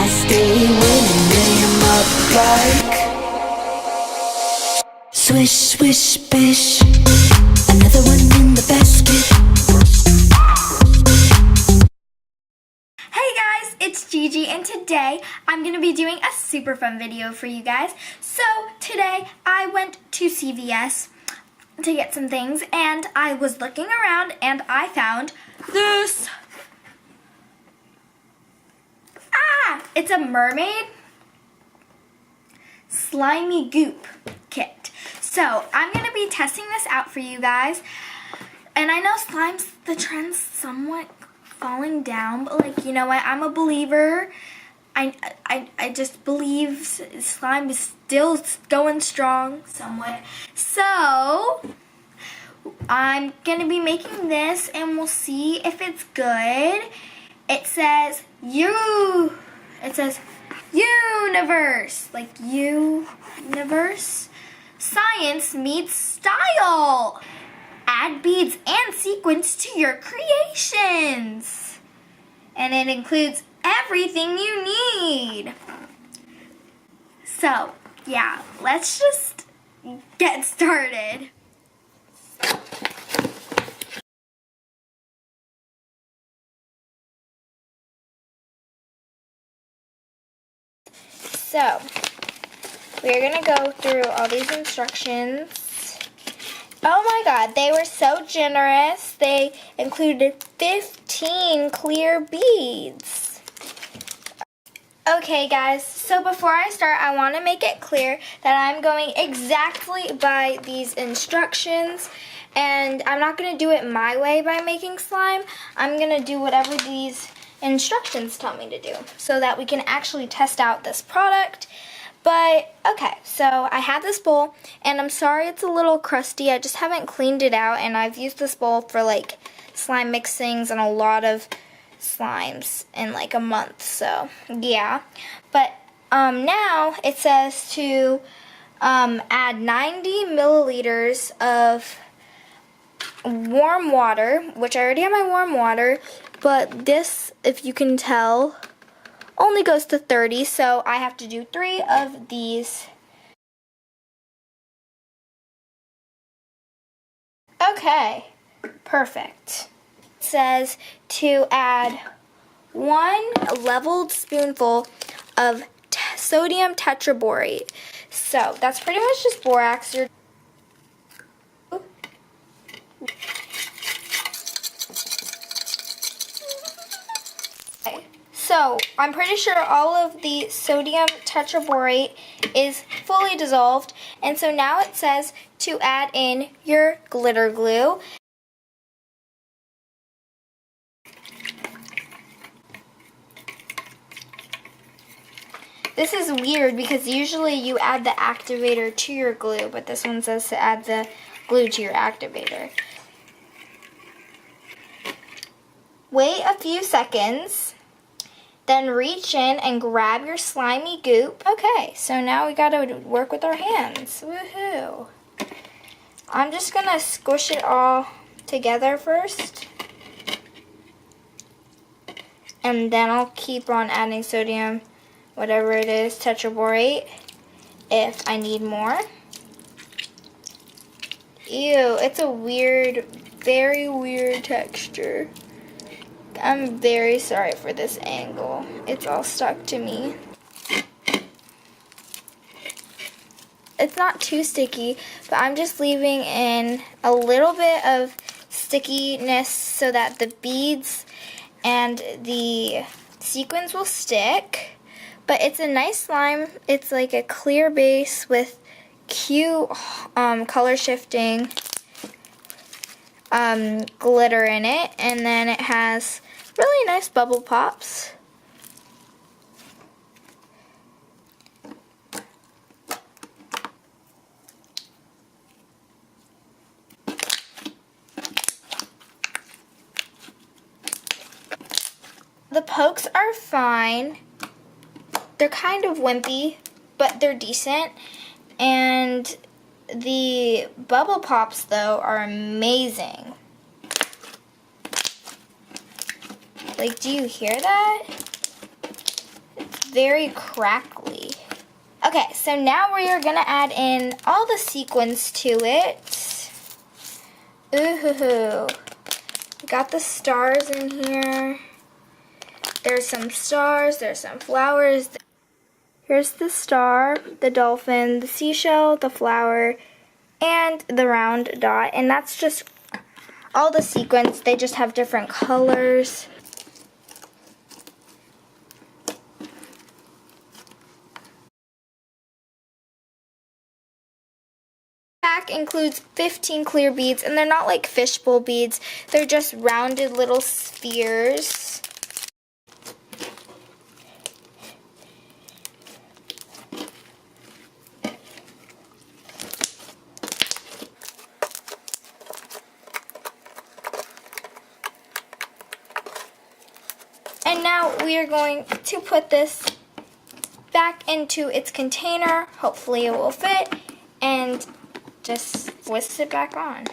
I stay winning, name up like swish, swish, bish. Another one in the basket. Hey guys, it's Gigi, and today I'm going to be doing a super fun video for you guys. So today I went to CVS to get some things, and I was looking around and I found this. It's a Mermaid Slimygoop kit. So I'm going to be testing this out for you guys. And I know slime's the trend's somewhat falling down, but like, you know what, I'm a believer. I just believe slime is still going strong somewhat. So I'm gonna be making this and we'll see if it's good. It says universe, like universe. Science meets style. Add beads and sequins to your creations. And it includes everything you need. So, yeah, let's just get started. So, we're gonna go through all these instructions. Oh my god, they were so generous. They included 15 clear beads. Okay guys, so before I start, I want to make it clear that I'm going exactly by these instructions, and I'm not going to do it my way by making slime. I'm going to do whatever these instructions tell me to do so that we can actually test out this product. But, okay, so I have this bowl, and I'm sorry it's a little crusty. I just haven't cleaned it out, and I've used this bowl for, like, slime mixings and a lot of slimes in, like, a month, so, yeah. But, now it says to add 90 milliliters of warm water, which I already have my warm water, but this, if you can tell, only goes to 30, so I have to do 3 of these. Okay, perfect. It says to add 1 leveled spoonful of sodium tetraborate. So that's pretty much just borax. So, I'm pretty sure all of the sodium tetraborate is fully dissolved, and so now it says to add in your glitter glue. This is weird because usually you add the activator to your glue, but this one says to add the glue to your activator. Wait a few seconds. Then reach in and grab your slimy goop. Okay, so now we gotta work with our hands. Woohoo! I'm just gonna squish it all together first. And then I'll keep on adding sodium, whatever it is, tetraborate, if I need more. Ew, it's a weird, very weird texture. I'm very sorry for this angle. It's all stuck to me. It's not too sticky, but I'm just leaving in a little bit of stickiness so that the beads and the sequins will stick. But it's a nice slime. It's like a clear base with cute color shifting glitter in it, and then it has really nice bubble pops. The pokes are fine. They're kind of wimpy, but they're decent. And the bubble pops, though, are amazing. Like, do you hear that? It's very crackly. Okay, so now we are gonna add in all the sequins to it. Ooh, got the stars in here. There's some stars, there's some flowers. Here's the star, the dolphin, the seashell, the flower, and the round dot. And that's just all the sequins. They just have different colors. Pack includes 15 clear beads, and they're not like fishbowl beads. They're just rounded little spheres. And now we are going to put this back into its container. Hopefully it will fit, and just twist it back on.